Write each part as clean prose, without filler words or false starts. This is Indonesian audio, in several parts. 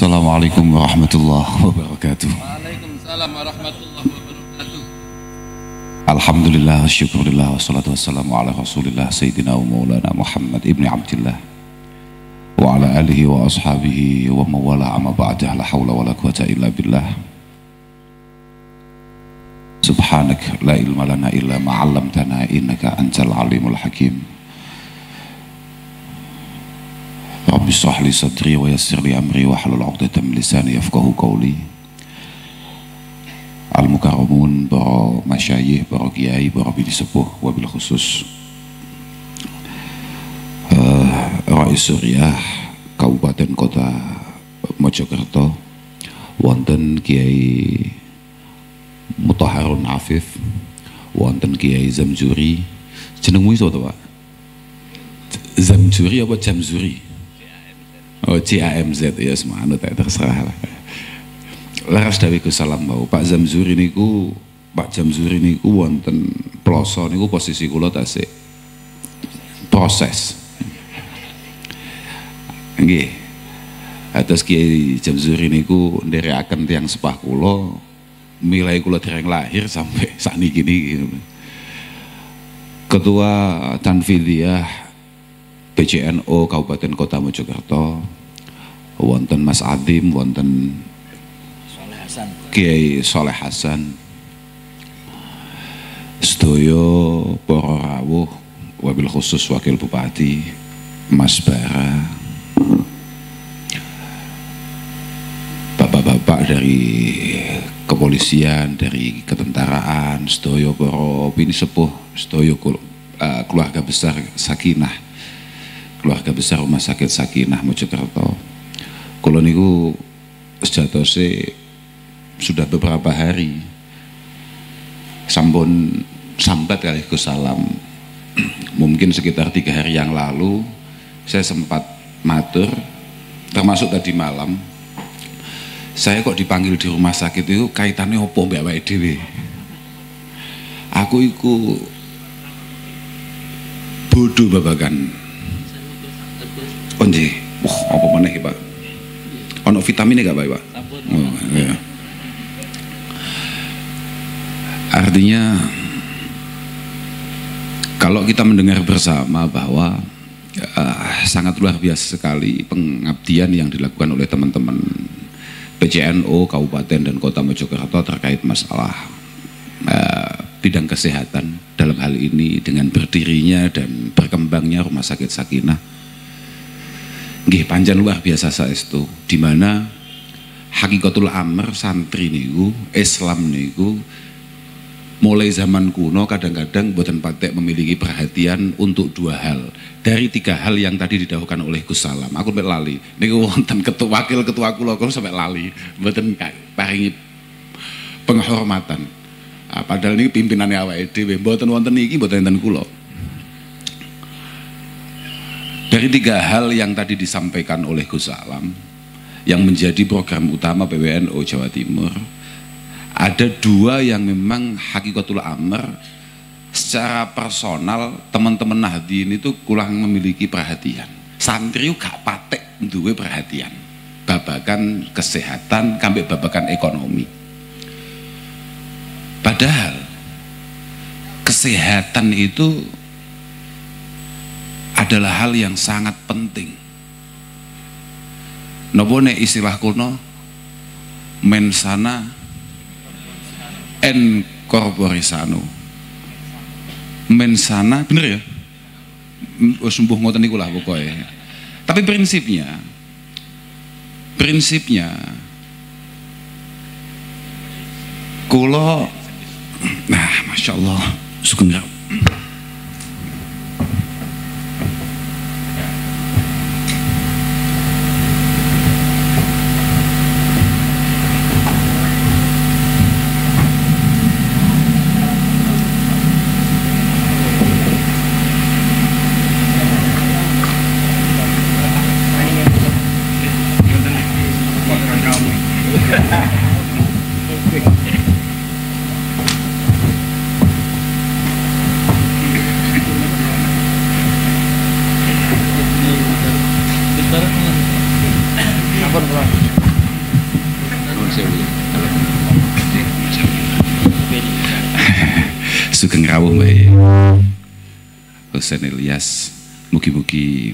Assalamualaikum warahmatullahi wabarakatuh. Waalaikumsalam warahmatullahi wabarakatuh. Alhamdulillah, syukurillah, wassalatu wassalamu ala rasulillah Sayyidina wa maulana Muhammad ibni Abdillah wa ala alihi wa ashabihi wa mawala amma ba'dah, la hawla wa la quwata illa billah. Subhanak la ilma lana illa ma'allamtana innaka antal alimul hakim. Rabbi shrah li sadri wa yassir li amri wa hlul 'uqdatam min lisani yafqahu qawli. Al-mukarramun, para masyayikh, para kiai, para bini sepuh, wabil khusus Rais Suriah Kabupaten Kota Mojokerto, wonten Kiai Muthaharun Afif, wonten Kiai Zamzuri. Jenengmu iso to, Pak? Zamzuri apa Jamzuri? Oh, CAMZ ya, semua anu tak terserah lah. Laras dawiku salam bau Pak Zamzuri niku, Pak Jamzuri niku wonten ploso niku posisi kula tasik proses. Nggih. Atas Kiai Jamzuri niku nderekaken tiyang sepah kula milai kula dereng lahir sampai sakniki niki. Ketua Tanfidiyah PCNO Kabupaten Kota Mojokerto, wonten Mas Adim, wonten Kiai Soleh Hasan, sedoyo para rawuh, wabil khusus Wakil Bupati Mas Bara, bapak-bapak dari kepolisian, dari ketentaraan, sedoyo para bini sepuh, sedoyo keluarga besar Sakinah, keluarga besar Rumah Sakit Sakinah Mojokerto. Kula niku sejatose sudah beberapa hari sampun sambat kali Gus Salam. Mungkin sekitar 3 hari yang lalu saya sempat matur, termasuk tadi malam saya kok dipanggil di rumah sakit itu kaitannya opo mbak awake dhewe. Aku iku bodoh babagan. Oh nggih, apa meneh Pak? Ono vitaminnya gak Pak? Oh, iya. Artinya kalau kita mendengar bersama bahwa sangat luar biasa sekali pengabdian yang dilakukan oleh teman-teman PCNO Kabupaten dan Kota Mojokerto terkait masalah bidang kesehatan, dalam hal ini dengan berdirinya dan berkembangnya Rumah Sakit Sakinah. Nggih, panjang luar biasa saestu, di mana hakikatul amr santri niku, Islam niku mulai zaman kuno kadang-kadang boten patek memiliki perhatian untuk 2 hal dari 3 hal yang tadi didhawuhkan oleh Gus Salam. Aku sampai lali niku wonten wakil ketua kula sampai lali boten paringi penghormatan. Padahal ini pimpinannya awake dhewe, boten wonten niki boten enten kula. Dari 3 hal yang tadi disampaikan oleh Gus Salam yang menjadi program utama PWNO Jawa Timur, ada 2 yang memang hakikatul amr secara personal teman-teman Nahdien itu kurang memiliki perhatian. Santri gak patek duwe perhatian babakan kesehatan sampai babakan ekonomi. Padahal kesehatan itu adalah hal yang sangat penting. Napa nek istilah kuno mensana en corpore sano. Mensana bener ya? Sembuh ngoten niku lah pokoknya. Tapi prinsipnya kula nah Masya Allah sugeng. Ampun, Bro. Sugeng rawuh Mbak Husain Ilyas, mugi-mugi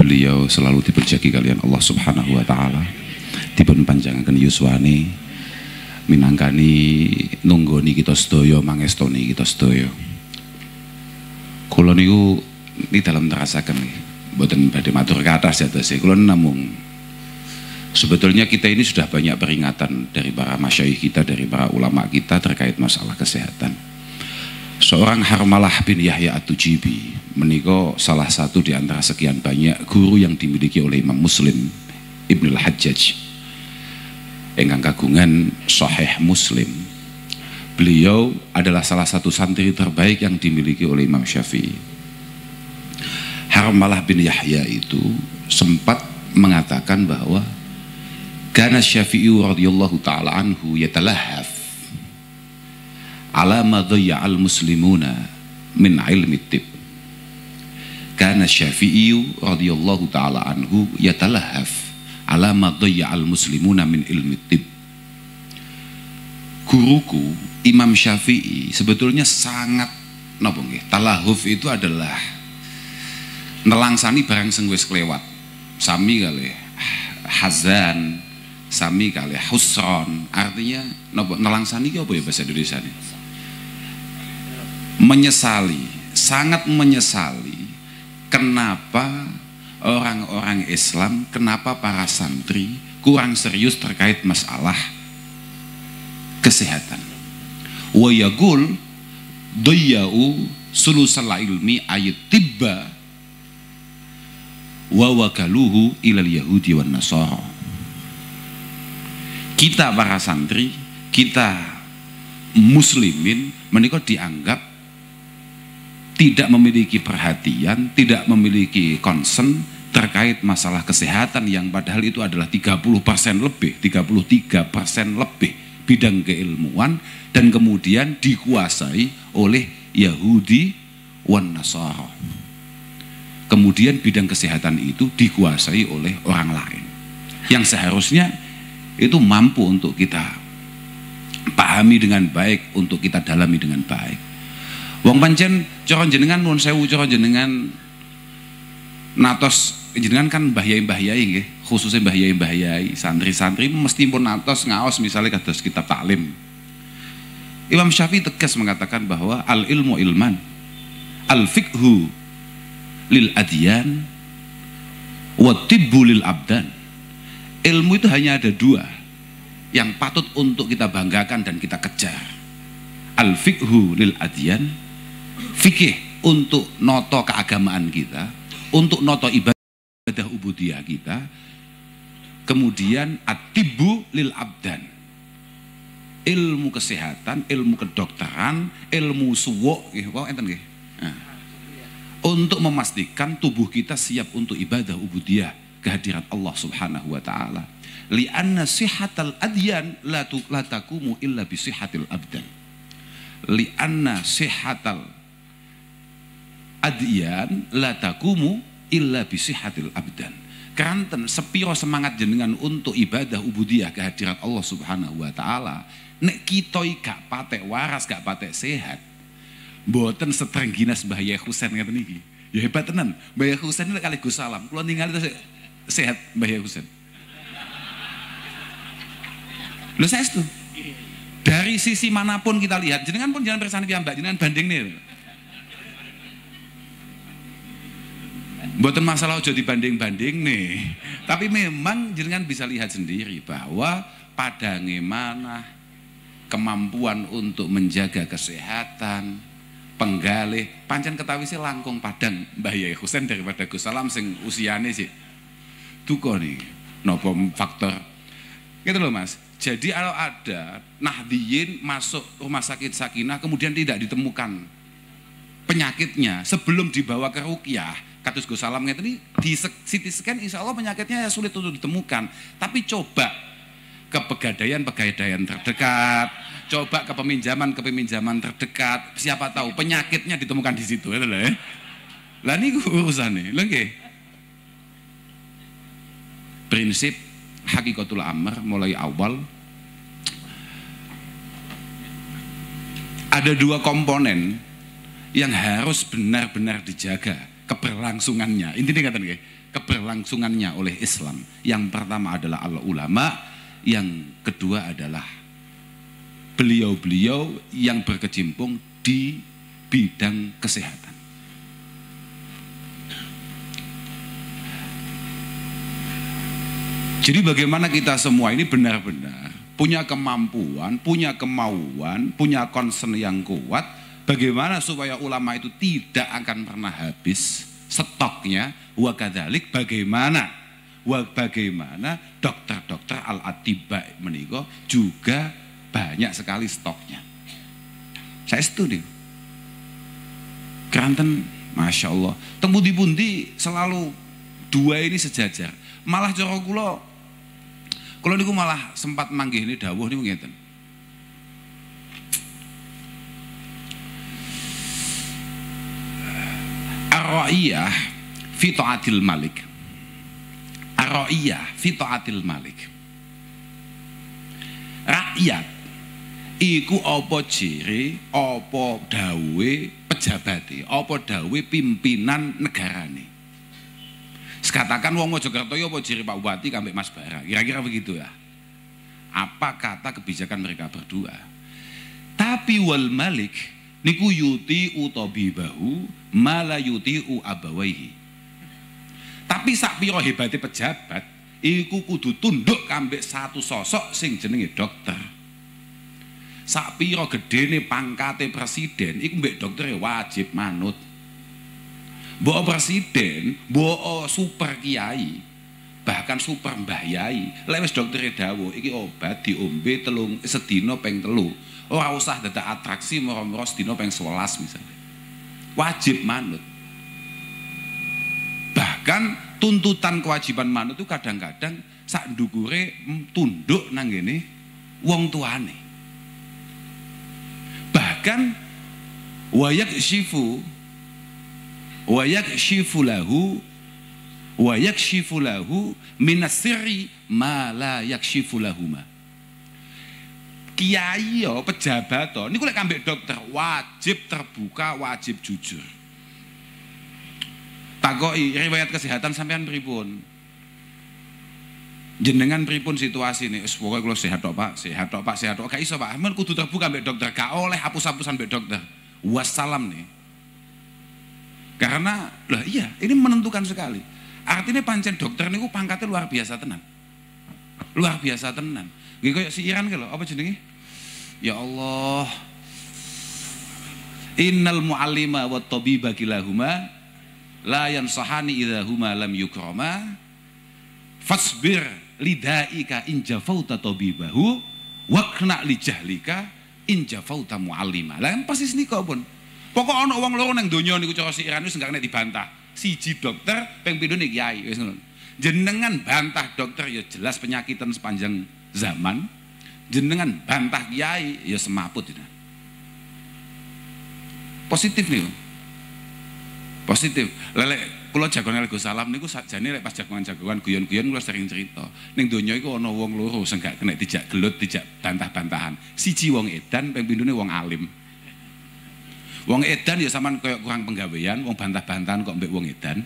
beliau selalu diberjagi kalian Allah Subhanahu wa taala, dipun panjangaken yuswane, minangkani nunggoni kita sedaya, mangestoni kita sedaya. Kula niku di dalam terasaken nggih, mboten badhe matur kathah jatose. Kula namung sebetulnya kita ini sudah banyak peringatan dari para masyayikh kita, dari para ulama kita terkait masalah kesehatan. Seorang Harmalah bin Yahya At-Tujibi menika salah satu di antara sekian banyak guru yang dimiliki oleh Imam Muslim Ibnul Hajjaj ingkang kagungan Sahih Muslim. Beliau adalah salah satu santri terbaik yang dimiliki oleh Imam Syafi'i. Harmalah bin Yahya itu sempat mengatakan bahwa kana Syafi'i radhiyallahu taala anhu yatalahhaf ala ma dhayya'al muslimuna min ilmi tib. Kana Syafi'i radhiyallahu taala anhu yatalahhaf ala ma dhayya'al muslimuna min ilmi tib. Guruku Imam Syafi'i sebetulnya sangat napa nggih, talahuf itu adalah nelangsani barang sing wis kelewat. Sami kalih hazan, sami kalih husron, artinya napa nelangsani ki apa ya bahasa Indonesia ini? Menyesali, sangat menyesali kenapa orang-orang Islam, kenapa para santri kurang serius terkait masalah kesehatan. Wa yaqul dayya'u sulusal ilmi ayat tibba wa wakaluhu ilal yahudi wan nasara. Kita para santri, kita muslimin menika dianggap tidak memiliki perhatian, tidak memiliki concern terkait masalah kesehatan yang padahal itu adalah 30% lebih, 33% lebih bidang keilmuan, dan kemudian dikuasai oleh Yahudi wan Nasara. Kemudian bidang kesehatan itu dikuasai oleh orang lain yang seharusnya itu mampu untuk kita pahami dengan baik, untuk kita dalami dengan baik. Wong pancen cara jenengan nuwun sewu, cara jenengan natos jenengan kan mbah yai nggih, khususnya mbah yai santri-santri mesti pun natos ngaos misalnya kados kitab taklim. Imam Syafi'i tegas mengatakan bahwa al ilmu ilman, al fiqhu lil adyan, wa tibbu lil abdan. Ilmu itu hanya ada dua yang patut untuk kita banggakan dan kita kejar. Al fiqhu lil adyan, fikih untuk noto keagamaan kita, untuk noto ibadah ubudiyah kita. Kemudian at-tibbu lil abdan, ilmu kesehatan, ilmu kedokteran, ilmu suwuk nggih, untuk memastikan tubuh kita siap untuk ibadah ubudiyah kehadirat Allah Subhanahu wa taala. Li'anna sihatal adyan la takumu illa bi sihatil abdan. Li'anna sihatal adyan la takumu illa bi sihatil abdan. Keranten sepiro semangat jenengan untuk ibadah ubudiyah kehadirat Allah Subhanahu wa taala, nek kita gak patek waras, gak patek sehat, mboten setrengginas Mbah Yai Husain ngaten iki. Ya hebat tenan. Mbah Yai Husain lek kalih Gus Salam, kula ningali sehat Mbah Yai Husain. Lho saestu. Dari sisi manapun kita lihat, jenengan pun jangan persani piyambak, jenengan banding nih. Mboten masalah aja dibanding-banding nih. Tapi memang jenengan bisa lihat sendiri bahwa padange manah, kemampuan untuk menjaga kesehatan, penggalih, pancen ketawise langkung padang Mbah Yai Husain daripada Gus Salam sing usiane sih duka nih, nopo faktor gitu loh Mas. Jadi kalau ada Nahdiyin masuk rumah sakit Sakinah kemudian tidak ditemukan penyakitnya sebelum dibawa ke ruqyah, kados Gus Salam ngeten di CT scan insya Allah penyakitnya sulit untuk ditemukan. Tapi coba ke pegadaian terdekat, coba ke peminjaman terdekat, siapa tahu penyakitnya ditemukan di situ, ya lah. Lah niku urusane, lho nggih. Prinsip Hakikatul Amr mulai awal ada dua komponen yang harus benar-benar dijaga keberlangsungannya. Intinya kata nggih, keberlangsungannya oleh Islam. Yang pertama adalah al-ulama, yang kedua adalah beliau-beliau yang berkecimpung di bidang kesehatan. Jadi bagaimana kita semua ini benar-benar punya kemampuan, punya kemauan, punya concern yang kuat, bagaimana supaya ulama itu tidak akan pernah habis stoknya, wa kadzalik bagaimana dokter-dokter al-atibba menika juga banyak sekali stoknya. Saya setuju. Keranten, masya Allah, teng pundi-pundi selalu dua ini sejajar. Malah cara kula niku malah sempat manggih ini dawuh niku ngeten. Ar-ra'iyah fi ta'atil malik. Ar-ra'iyah fi ta'atil malik. Rakyat iku apa ciri, apa dawe pejabate, apa dawe pimpinan negarane. Katakan wong Mojokerto apa ciri Pak Bupati kambek Mas Bara, kira-kira begitu ya. Apa kata kebijakan mereka berdua? Tapi wal malik niku yuti utabibahu mala yuti abawaihi. Tapi sak pira hebate pejabat iku kudu tunduk kambek satu sosok sing jenenge dokter. Sak pira gedene pangkate presiden iku mbek dokter wajib manut. Mbok presiden, mbok super kiai, bahkan super mbah yai, lek wis doktere dawuh iki obat diombe sedina ping 3. Ora usah dadak atraksi moro-moro sedina ping 11 misalnya. Wajib manut. Bahkan tuntutan kewajiban manut itu kadang-kadang sak ndukure tunduk nang ngene wong tuane. Bahkan wayak syifu wa yakshifu lahu minasirri ma la yakshifu lahuma. Kiai yo pejabat to niku lek kambek dokter wajib terbuka, wajib jujur. Takoki riwayat kesehatan sampean pripun? Jenengan pripun situasi ini? Wis pokoke kula sehat tok Pak, sehat tok Pak, sehat tok. Gak iso Pak, men kudu terbuka mbek dokter, gak oleh hapus-hapusan mbek dokter. Wassalam nih. Karena lah iya, ini menentukan sekali. Artinya pancen dokter niku pangkatnya luar biasa tenan. Luar biasa tenan. Nggih koyo si Iran ki lho, apa jenenge? Ya Allah. Innal muallima wat tabiba kilahuma la yansahani idza huma lam yukrama fasbir lidaika in jafauta tabibahu waqna li jahlika in jafauta muallima. Lah pasti senika pun. Pokok ana wong loro nang donya niku cara si Iran wis enggak nek dibantah. Siji dokter, ping pindho nek kiai wis ngono. Jenengan bantah dokter ya jelas penyakitan sepanjang zaman. Jenengan bantah kiai ya semaput ya. Positif nih. Positif. Lelek kula jagone Algo Salam niku sakjane lek pas jagongan-jagongan guyon-guyon kula sering cerita. Ning donya iku ana wong loro sing gak kena dijak gelut, dijak bantah-bantahan. Siji wong edan, ping pindhone wong alim. Wong edan ya sampean koyo kurang penggawean, wong bantah-bantahan kok mbek wong edan.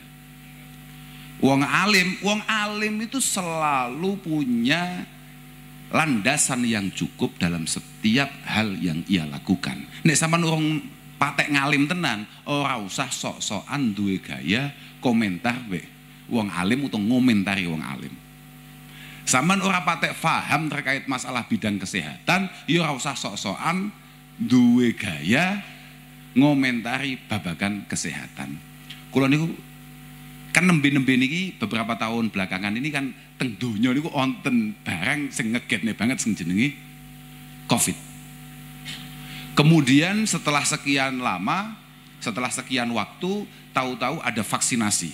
Wong alim itu selalu punya landasan yang cukup dalam setiap hal yang ia lakukan. Nek sampean wong patek ngalim tenan, ora usah sok-sokan duwe gaya komentar mbek wong alim utawa ngomentari wong alim. Sampean ora patek paham terkait masalah bidang kesehatan, ya ora usah sok-sokan duwe gaya ngomentari babagan kesehatan. Kula niku kan nembe-nembe niki beberapa tahun belakangan ini kan teng donya niku wonten barang sing ngegetne banget sing jenenge Covid. Kemudian setelah sekian lama, setelah sekian waktu, tahu-tahu ada vaksinasi.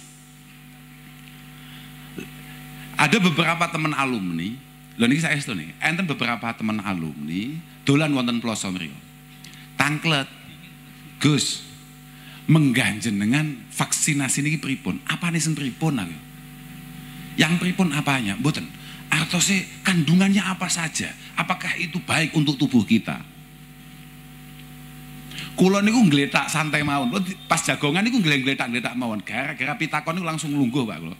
Ada beberapa teman alumni, lho niki saya estu nih, enten beberapa teman alumni dolan wonten Ploso mriku. Tangklet Gus, mengganjenengan vaksinasi niki pripun? Apane sing pripun aku? Yang pripun apanya? Mboten. Artosnya kandungannya apa saja? Apakah itu baik untuk tubuh kita? Kulo niku ngletak santai mawon. Pas jagongan niku ngletak mawon. Gara-gara pitakon niku langsung lungguh Pak kulo.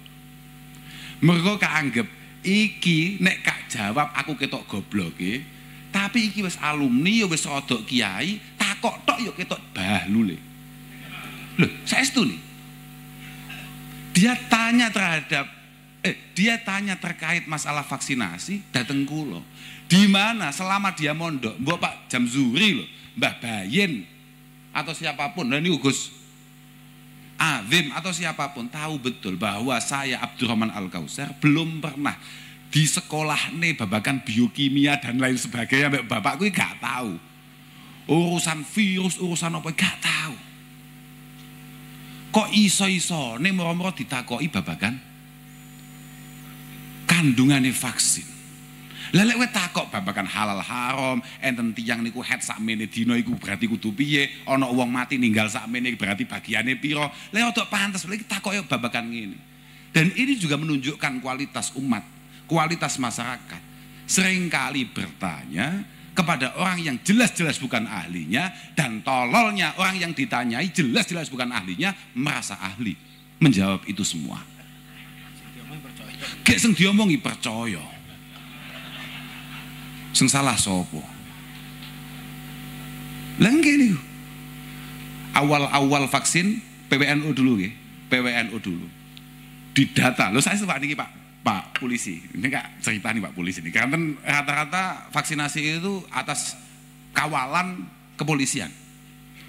Mergo kaanggep iki nek kak jawab aku ketok gobloke, tapi iki wis alumni ya wis rodok kiai, takok tok ya ketok bahlule. Loh, saestu nih. Dia tanya terkait masalah vaksinasi dateng kulo. Di mana selama dia mondok, Mbok Pak Jamzuri loh, Mbah Bayin atau siapapun, dan ini Gus Azim atau siapapun tahu betul bahwa saya Abdurrahman Al-Kausar belum pernah di sekolah nih babakan biokimia dan lain sebagainya. Bapakku gak tahu urusan virus, urusan apa gak tahu. Kok iso nih moro-moro ditakoki babakan kandungannya vaksin. Lelek we takok babakan halal haram, enten tiyang niku head sakmene dina iku berarti kudu piye, ana wong mati ninggal sakmene berarti bagiane pira. Lek otok pantes lek takoke babakan ngene. Dan ini juga menunjukkan kualitas umat, kualitas masyarakat. Seringkali bertanya kepada orang yang jelas-jelas bukan ahlinya, dan tololnya orang yang ditanyai jelas-jelas bukan ahlinya merasa ahli menjawab itu semua. Gek sing diomongi percaya. Sing salah sopo. Lah ngene awal-awal vaksin PWNU dulu nggih, PWNU dulu. Didata. Lho saya Pak niki Pak polisi. Ini enggak cerita nih Pak polisi ini. Karena rata-rata vaksinasi itu atas kawalan kepolisian.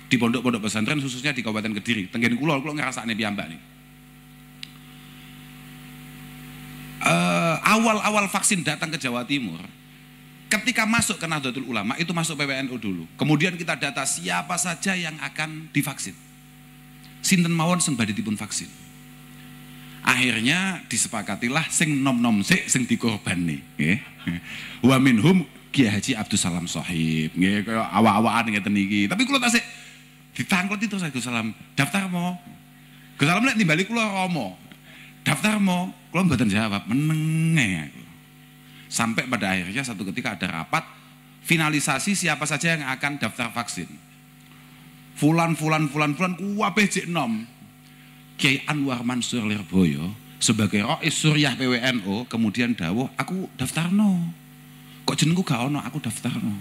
Di pondok-pondok pesantren khususnya di Kabupaten Kediri. Tenggen kula ngrasakne piyambak nih. Awal-awal vaksin datang ke Jawa Timur. Ketika masuk ke Nahdlatul Ulama itu masuk PWNU dulu. Kemudian kita data siapa saja yang akan divaksin. Sinten mawon sing badhe dipun vaksin. Akhirnya disepakatilah sing nom-nom sik sing dikorbani, nggih. Wa minhum Kiai Haji Abdus Salam Shahib, nggih kaya awak-awakan ngeten iki. Tapi kula tasik ditangkleti terus Gus Salam, daftar mo. Gus Salam nek nimbali kula romo. Daftar mo, kula mboten jawab, menenge aku. Sampai pada akhirnya satu ketika ada rapat finalisasi siapa saja yang akan daftar vaksin. Fulan kuwabeh jek nom. Kiai Anwar Mansur Lirboyo sebagai Rais Suryah PWNU kemudian dawuh aku daftarno. Kok jenengku gak ono aku daftarno.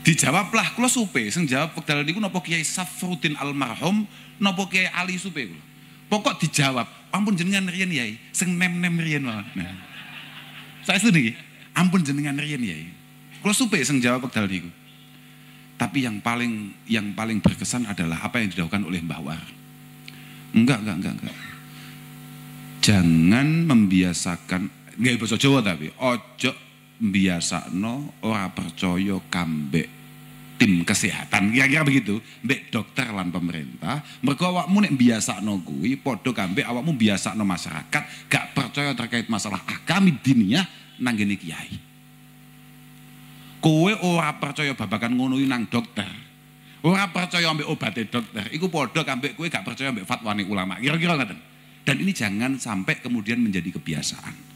Dijawablah kula supe sing jawab wekdal niku napa Kiai Safruddin almarhum napa Kiai Ali supe kula. Pokok dijawab, ampun jenengan riyen Yai, sing nem-nem riyen mawon. Nah. Saya sedih, ampun jenengan riyen Yai. Kula supe sing jawab wekdal niku. Tapi yang paling berkesan adalah apa yang dilakukan oleh Mbah War. Enggak. Jangan membiasakan, nggak basa Jawa tapi ojo mbiasakno ora percaya kambek tim kesehatan, kira-kira begitu, mbek dokter lan pemerintah. Mergo awakmu nek mbiasakno kuwi padha kambek awakmu mbiasakno masyarakat gak percaya terkait masalah akami diniyah nang ngene kiai. Kowe ora percaya babakan ngono nang dokter. Ora percaya ambek obate dokter, iku padha kambek kowe gak percaya ambek fatwane ulama. Kira-kira ngoten. Dan ini jangan sampai kemudian menjadi kebiasaan.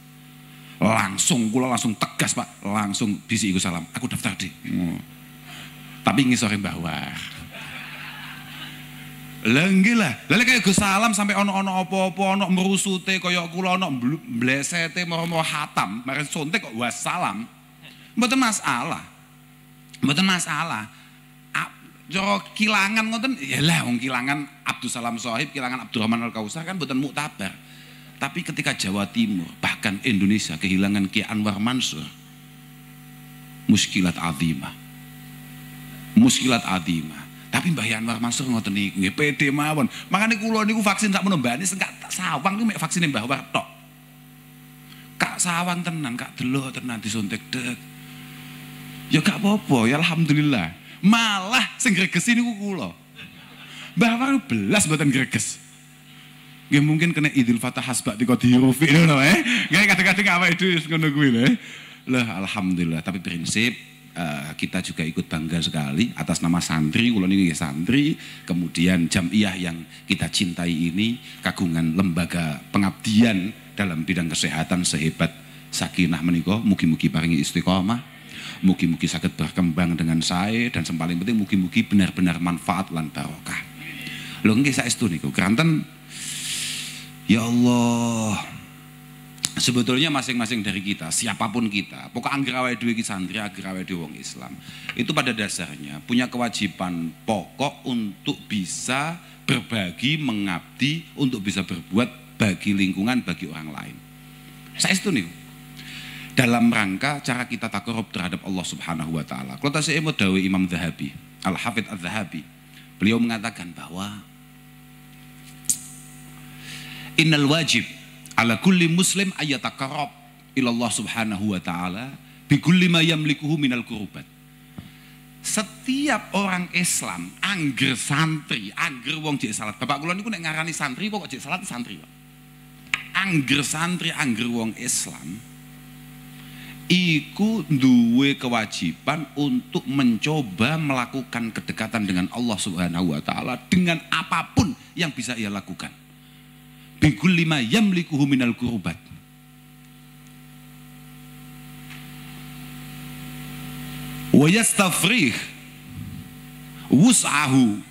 Kula langsung tegas Pak, langsung bisi Gus Salam, aku daftar deh. Tapi ngisore Mbah War. Lenggilah, lha kaya Gus Salam sampai ono apa-apa, ono merusute kaya kula ono blesete moro-moro hatam, mari suntik kok wassalam. Mboten masalah. Cara kilangan ngoten, yalah wong kilangan Abdus Salam Shahib, kilangan Abdurrahman Al-Kausar kan mboten muktabar. Tapi ketika Jawa Timur, bahkan Indonesia kehilangan Kiai Anwar Mansur, muskilat azimah. Tapi Mbah Anwar Mansur ngoten niku nggih pede mawon. Makane kula niku vaksin sak menembane sing gak sawang niku mek vaksine Mbah War tok. Kak sawang tenan, kak delok tenan disuntik dek. Ya gak apa-apa, ya alhamdulillah. Malah sing gregesi niku kula. Mbah War belas mboten greges. Nggih mungkin kena Idul Fatah hasbak diko dirufi ngono Nggih kadang-kadang awake dhewe ngono kuwi lho. Lah alhamdulillah, tapi prinsip kita juga ikut bangga sekali atas nama santri, kula niki santri, kemudian jamiah yang kita cintai ini kagungan lembaga pengabdian dalam bidang kesehatan sehebat Sakinah menika mugi-mugi paringi istiqomah, mugi-mugi saged berkembang dengan sae, dan yang paling penting mugi-mugi benar-benar manfaat lan barokah. Lho nggih saestu niku keranten ya Allah. Sebetulnya masing-masing dari kita, siapapun kita, pokok angger awake dhewe iki santri, angger awake dhewe wong Islam, itu pada dasarnya punya kewajiban pokok untuk bisa berbagi, mengabdi, untuk bisa berbuat bagi lingkungan, bagi orang lain. Saestu niku. Dalam rangka cara kita takarrub terhadap Allah Subhanahu wa taala. Kalau tasih emot dawuh Imam Zahabi, Al-Hafidz Az-Zahabi, beliau mengatakan bahwa innal wajib ala kulli muslim ayyatakarrab ila Allah Subhanahu wa taala bi kulli ma yamlikuhu minal qurubat. Setiap orang Islam angger santri, angger wong jek salat. Bapak kula niku nek ngarani santri kok jek salat santri, Pak. Angger santri, angger wong Islam iku duwe kewajiban untuk mencoba melakukan kedekatan dengan Allah Subhanahu wa taala dengan apapun yang bisa ia lakukan. Bikul lima yamlikuhu minal qurubat. Wa yastafrih wus'ahu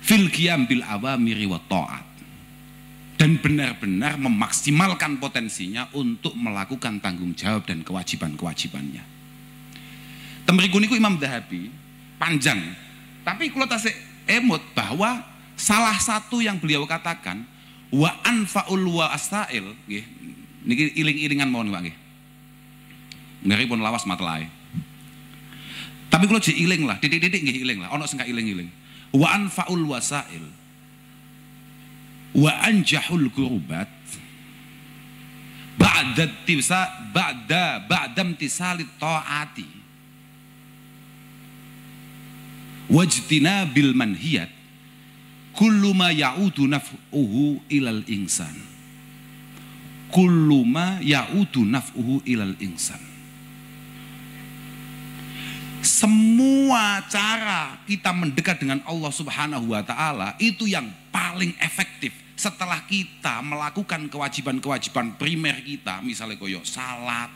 fil qiyam bil awamiri wa ta'at. Dan benar-benar memaksimalkan potensinya untuk melakukan tanggung jawab dan kewajiban-kewajibannya. Temriku niku Imam Zahabi panjang, tapi kalau tasik emot bahwa salah satu yang beliau katakan wa anfaul wa asail nggih niki iling-ilingan mawon Pak nggih. Ngaripun lawas matlae. Tapi kalau jek iling lah, titik-titik nggih iling lah, ana sing iling-iling. Wa anfaul wasail wa anjahul qurubat ba'da imtisalit ta'ati wajtinabil manhiyat kullu ma ya'udu naf'uhu ilal insan, kullu ma ya'udu naf'uhu ilal insan. Semua cara kita mendekat dengan Allah Subhanahu wa taala itu yang paling efektif setelah kita melakukan kewajiban-kewajiban primer kita, misalnya koyo salat,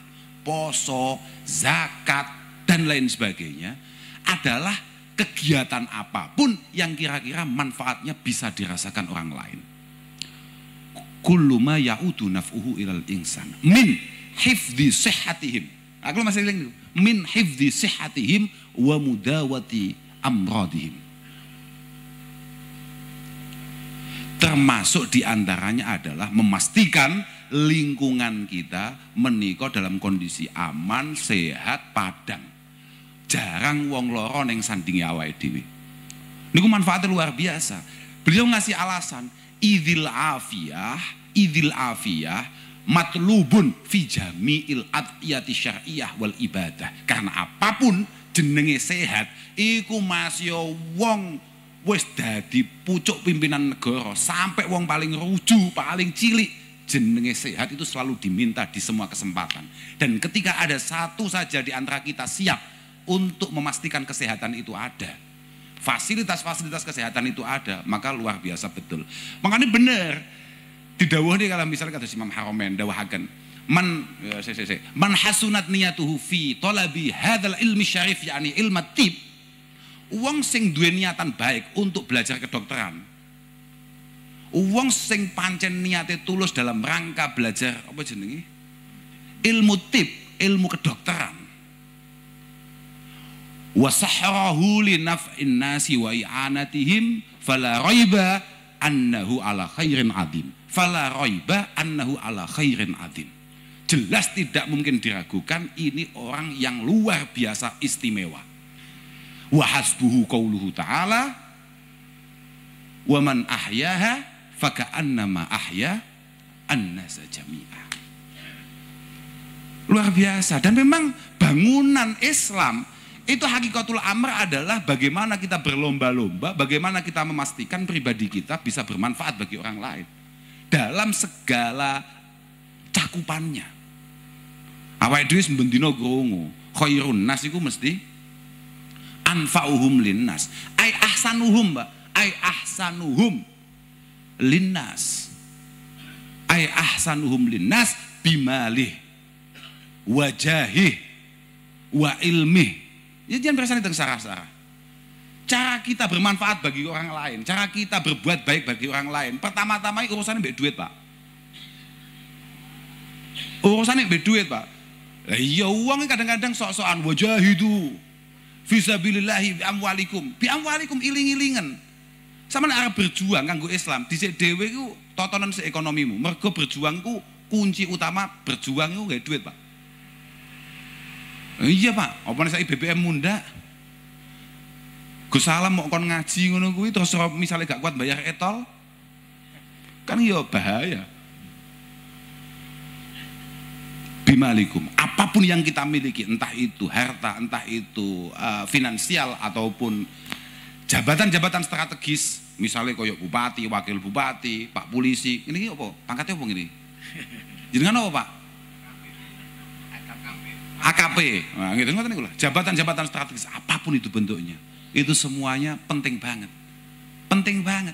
poso, zakat dan lain sebagainya, adalah kegiatan apapun yang kira-kira manfaatnya bisa dirasakan orang lain. Kullu ma ya'udu naf'uhu ilal insan min hifdzi sihhatihim. Aku masih ingat min hifdzi sihhatihim wa mudawati amradihim. Termasuk diantaranya adalah memastikan lingkungan kita menika dalam kondisi aman, sehat, padang. Jarang wong loro ning sandinge awake dhewe. Niku manfaatnya luar biasa. Beliau ngasih alasan idzil afiyah matlubun fi jami'il adiyati syar'iyyah wal ibadah. Karena apapun jenenge sehat iku masya wong wis dadi pucuk pimpinan negara sampai wong paling ruju, paling cilik, jenenge sehat itu selalu diminta di semua kesempatan. Dan ketika ada satu saja di antara kita siap untuk memastikan kesehatan itu ada, fasilitas-fasilitas kesehatan itu ada, maka luar biasa betul. Makanya benar didawuh nih kalau misalnya kata Imam Haromen dawahaken man hasunat niyatuhu fi talabi hadzal ilmi syarif yakni ilmu tib. Wong sing duwe niatan baik untuk belajar kedokteran, wong sing pancen niate tulus dalam rangka belajar apa jenenge ilmu tib, ilmu kedokteran, wasahrahu li naf'in nasi wa i'anatihim fala raiba annahu ala khairin adzim. Fala raiba annahu ala khairin adzim. Jelas tidak mungkin diragukan ini orang yang luar biasa istimewa. Wa hasbuhu qauluhu ta'ala wa man ahyaha faka'annama ahya an-nasa jami'a. Luar biasa. Dan memang bangunan Islam itu hakikatul amr adalah bagaimana kita berlomba-lomba, bagaimana kita memastikan pribadi kita bisa bermanfaat bagi orang lain dalam segala cakupannya. Awake dhewe sembendina krungu, khairun nas iku mesti anfa'uhum linnas. Ai ahsanuhum, Mbak. Ai ahsanuhum linnas. Ai ahsanuhum linnas bimalih wa jahih wa ilmih. Ya jangan perasaan tentang sarah-sarah. Cara kita bermanfaat bagi orang lain, cara kita berbuat baik bagi orang lain, pertama-tama urusannya mbek duit, Pak. Urusannya mbek duit, Pak. Lah iya uang kadang-kadang sok-sokan wajahidu fisabilillahi bi amwalikum iling-ilingan. Sama nek arep berjuang kanggo Islam, dhisik dhewe iku totonan seekonomimu. Mergo berjuang ku kunci utama berjuang ku gak duit, Pak. Iya, Pak. Apa nek saiki BBM mundak? Gus Salam mau kon ngaji ngono kuwi terus misalnya gak kuat bayar etol. Kan ya bahaya. Bimalikum, apapun yang kita miliki, entah itu harta, entah itu finansial ataupun jabatan-jabatan strategis, misalnya koyok bupati, wakil bupati, pak polisi, ini apa? Pangkatnya apa ini? Jenengan apa, Pak? AKP. Nah, gitu ngoten niku lah. Jabatan-jabatan strategis apapun itu bentuknya, itu semuanya penting banget. Penting banget.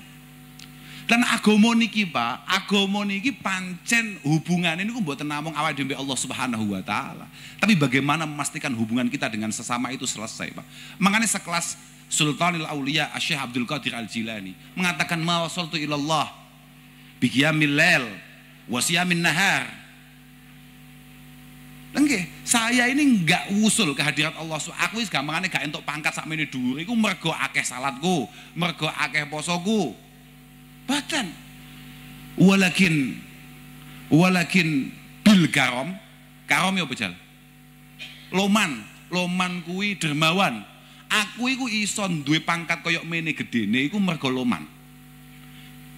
Dan agama niki, Pak, agama niki pancen hubungan ini mboten namung awake dhewe Allah Subhanahu wa taala. Tapi bagaimana memastikan hubungan kita dengan sesama itu selesai, Pak. Makanya sekelas Sultanul Auliya Syekh Abdul Qadir Al-Jilani mengatakan ma wasaltu ilallah bi qiyamil lail wa siyamin nahar. Nggih, saya ini enggak usul kehadirat Allah. Aku wis gampangane gak entuk pangkat sakmene dhuwur iku mergo akeh salatku, mergo akeh posoku. Bahkan walakin bil karom ya bejal. Loman kuwi dermawan. Aku iku iso duwe pangkat koyok mene gedene iku mergo loman.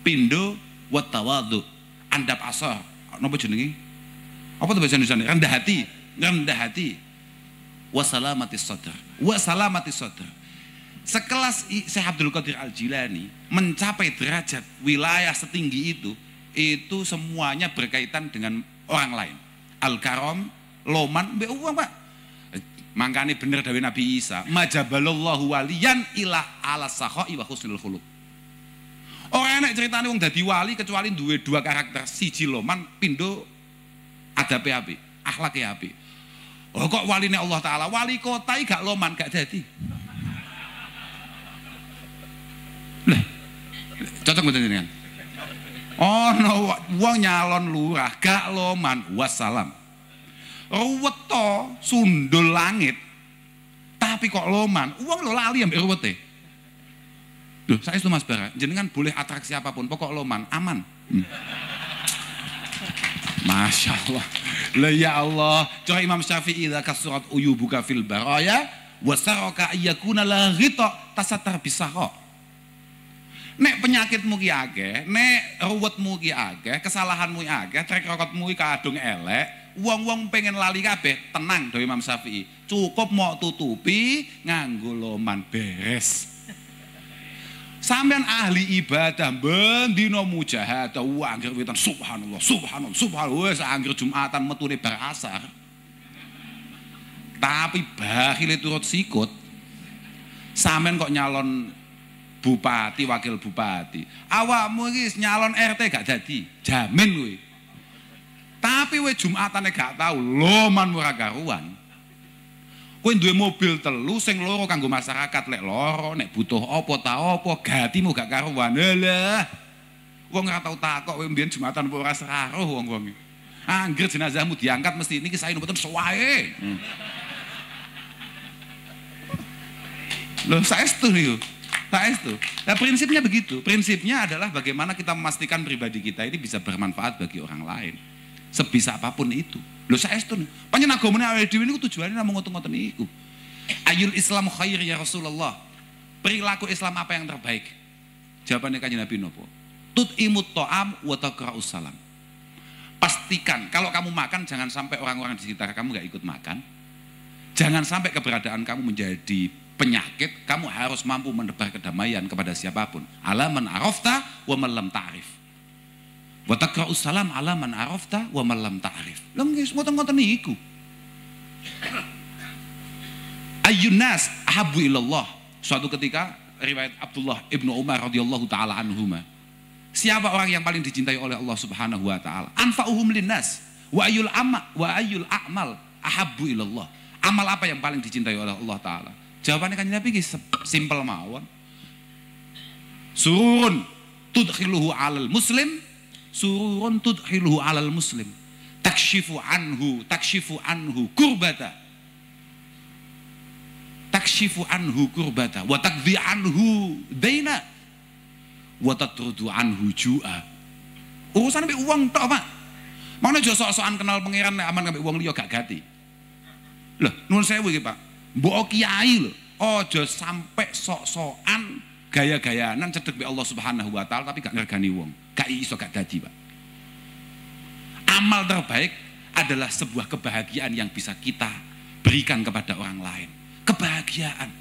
Pindo wa tawadhu, andap asor. Napa jenenge? Apa tuh bahasa Indonesia? Rendah hati. Wasalamatis sadr. Sekelas Syekh Abdul Qadir Al-Jilani mencapai derajat wilayah setinggi itu semuanya berkaitan dengan orang lain. Al-karam, loman, mbek uang, Pak. Makanya bener dawuh Nabi Isa, majabalallahu waliyan ila ala sakhai wa husnul khuluq. Orang enak ceritane wong dadi wali kecuali duwe dua karakter, siji loman, pindo adabe apik, akhlake apik. Oh kok waline Allah taala, wali kota gak loman gak dadi. Lah, cocok mboten jenengan? Oh no, wong nyalon lurah gak loman, wassalam. Ruwet to sundul langit tapi kok loman, uang lo lali ambek ruwete. Loh, saya itu Mas Bara, jenengan boleh atraksi apapun, pokok loman, aman. Masya Allah. Lah ya Allah, coba Imam Syafi'i idza kasurat uyubuka fil baraya wasaraka ayyakuna la ghita tasatar bisakha. Nek penyakitmu ki akeh, nek ruwetmu ki akeh, kesalahanmu ki akeh, trek rekordmu ki kadung elek, wong-wong pengen lali kabeh, tenang dawuh Imam Syafi'i. Cukup mau tutupi nganggo loman beres. Sampeyan ahli ibadah bendina mujahadah anggere witan subhanallah wis anggere Jumatan metune bar asar. Tapi bakhile turut sikut. Sampeyan kok nyalon bupati, wakil bupati. Awakmu iki nyalon RT gak dadi, jamin kowe. Tapi kowe Jumatane gak tau, loman ora karuan. Kowe duwe mobil telu sing loro kanggo masyarakat, lek loro nek butuh apa ta apa gatimu gak karuan. Halah. Wong ora tau takok kowe mbiyen Jumatan apa ora seraruh wong-wong iki. Angger jenazahmu diangkat mesti niki sae mboten suwae. Loh saestu niku. Saestu. Nah prinsipnya begitu. Prinsipnya adalah bagaimana kita memastikan pribadi kita ini bisa bermanfaat bagi orang lain. Sebisa apapun itu. Lho saestu. Panjenengan agamane awake dhewe niku tujuane namung ngoten-ngoten niku. Ayul Islam khair ya Rasulullah. Perilaku Islam apa yang terbaik? Jawabannya Kanjeng Nabi nopo? Tut'imut ta'am wa taqra'us salam. Pastikan kalau kamu makan jangan sampai orang-orang di sekitar kamu enggak ikut makan. Jangan sampai keberadaan kamu menjadi penyakit, kamu harus mampu menebar kedamaian kepada siapapun. Alaman arafta wa man lam ta'rif. Wa taqra'us salam alaman arafta wa man lam ta'rif. Lha nggih ngoten-ngoten niku. Ayyun nas ahabbu ilallah. Suatu ketika riwayat Abdullah Ibnu Umar radhiyallahu taala anhuma. Siapa orang yang paling dicintai oleh Allah Subhanahu wa taala? Anfa'uhum linnas wa ayyul a'mal ahabbu ilallah? Amal apa yang paling dicintai oleh Allah Ta'ala? Jawabannya kan Nabi simpel mawon. Sururun tudkhiluhu alal muslim, sururun tudkhiluhu alal muslim. Takshifu anhu kurbata. Takshifu anhu kurbata wa taqdi anhu daina wa tatrudu anhu ju'a. Urusan ambek uang tok, Pak. Mana aja sok-sokan kenal pangeran nek aman ambek uang liya gak gati. Loh, nuwun sewu iki, Pak. Mbok kiai lho, aja sampai sok-sokan gaya-gayanan cedek be Allah Subhanahu wa taala tapi gak ngergani wong. Gak iso gak dadi, Pak. Amal terbaik adalah sebuah kebahagiaan yang bisa kita berikan kepada orang lain. Kebahagiaan.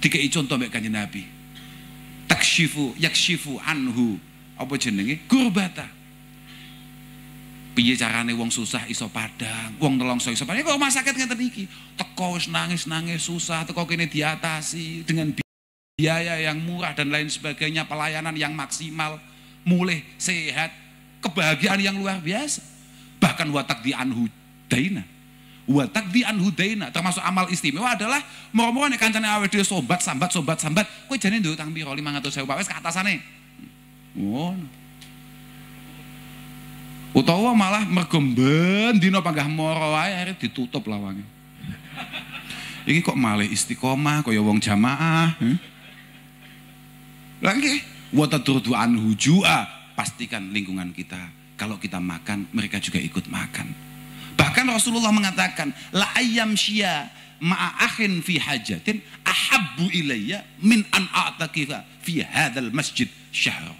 Dikei contoh mbek Kanjeng Nabi. Yakshifu anhu apa jenenge? Kurbata. Piye carane wong susah iso padang, wong nelongso iso padang. Kok rumah sakit ngeten iki. Teko wis nangis-nangis susah, teko kene diatasi dengan biaya yang murah dan lain sebagainya, pelayanan yang maksimal, mulih sehat, kebahagiaan yang luar biasa. Bahkan watak di anhu daina, termasuk amal istimewa adalah moro-moro nek kancane awake dhewe sambat, kowe jane nduk utang piro 500.000 wis ke atasane. Ngono. Utawa malah mergo ben dina panggah moro wae arep ditutup lawange. Iki kok malih istiqomah kaya wong jamaah. Lagi wa tatrudu anhu ju'a, pastikan lingkungan kita kalau kita makan mereka juga ikut makan. Bahkan Rasulullah mengatakan la ayyam syia ma'a akhin fi hajatin ahabbu ilayya min an a'taqifa fi hadzal masjid syahr.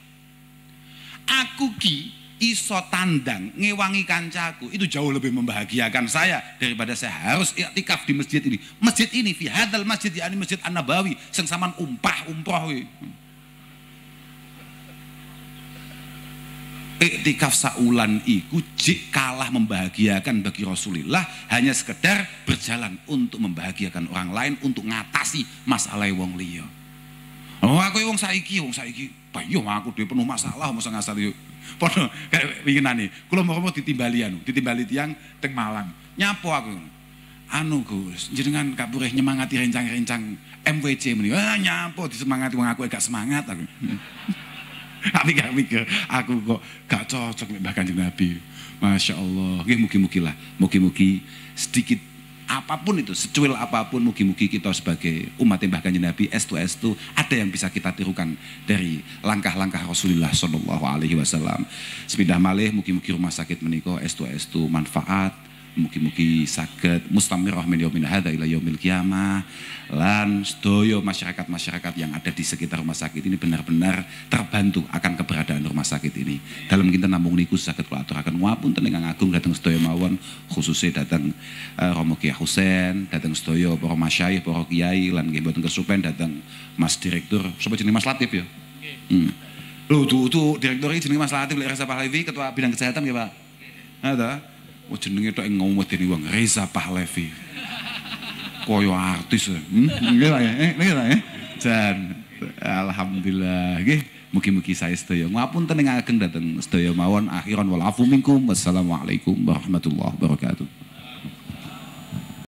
Aku ki iso tandang ngewangi kancaku itu jauh lebih membahagiakan saya daripada saya harus iktikaf di masjid ini. Masjid ini fi hadzal masjid, yakni Masjid An-Nabawi sing sampean umroh kuwi. Iktikaf saulan iku jik kalah membahagiakan bagi Rasulullah, hanya sekedar berjalan untuk membahagiakan orang lain, untuk ngatasi masalah wong liya. Oh aku wong saiki bayo aku dhewe penuh masalah masa ngasal yo. Padha kaya winginane kula mau ditimbali tiang teng Malang. Nyapo aku. Anu Gus, jenengan kapureh nyemangati rencang-rencang MWC meni. Nyapo disemangati wong aku gak semangat aku. Tapi gak mikir, aku kok gak cocok mbek Kanjeng Nabi. Masya Allah. Mugi-mugi sedikit apapun itu, secuil apapun, mugi-mugi kita sebagai umat Mbah Kanjeng Nabi estu ada yang bisa kita tirukan dari langkah-langkah Rasulullah Shallallahu Alaihi Wasallam. Sepindah malih, mugi-mugi rumah sakit menika estu manfaat. Mugi-mugi saged mustamirah min yaumil hadza ila yaumil qiyamah, lan sedaya masyarakat yang ada di sekitar rumah sakit ini benar-benar terbantu akan keberadaan rumah sakit ini. Dalam kinten namung niku saged kula aturaken ngapunten ingkang agung dhateng sedaya mawon, khususnya dhateng Romo Kiai Husein, dhateng sedaya para masyayikh, para kiai lan nggih mboten kesupen dhateng Mas Direktur, sapa jenenge Mas Latif ya? Lho tuh direktur iki jenenge Mas Latif Reza Pahlavi, ketua bidang kesehatan ya, Pak. Ada. Oh jenenge tok ngomongin wong Reza Pahlavi. Koyo artis. Nggih Pak ya. Nggih Pak ya. Jan alhamdulillah nggih mugi-mugi saya sedaya ngapunten ing ageng dhateng sedaya mawon akhiran wal afu minkum. Wassalamualaikum warahmatullahi wabarakatuh.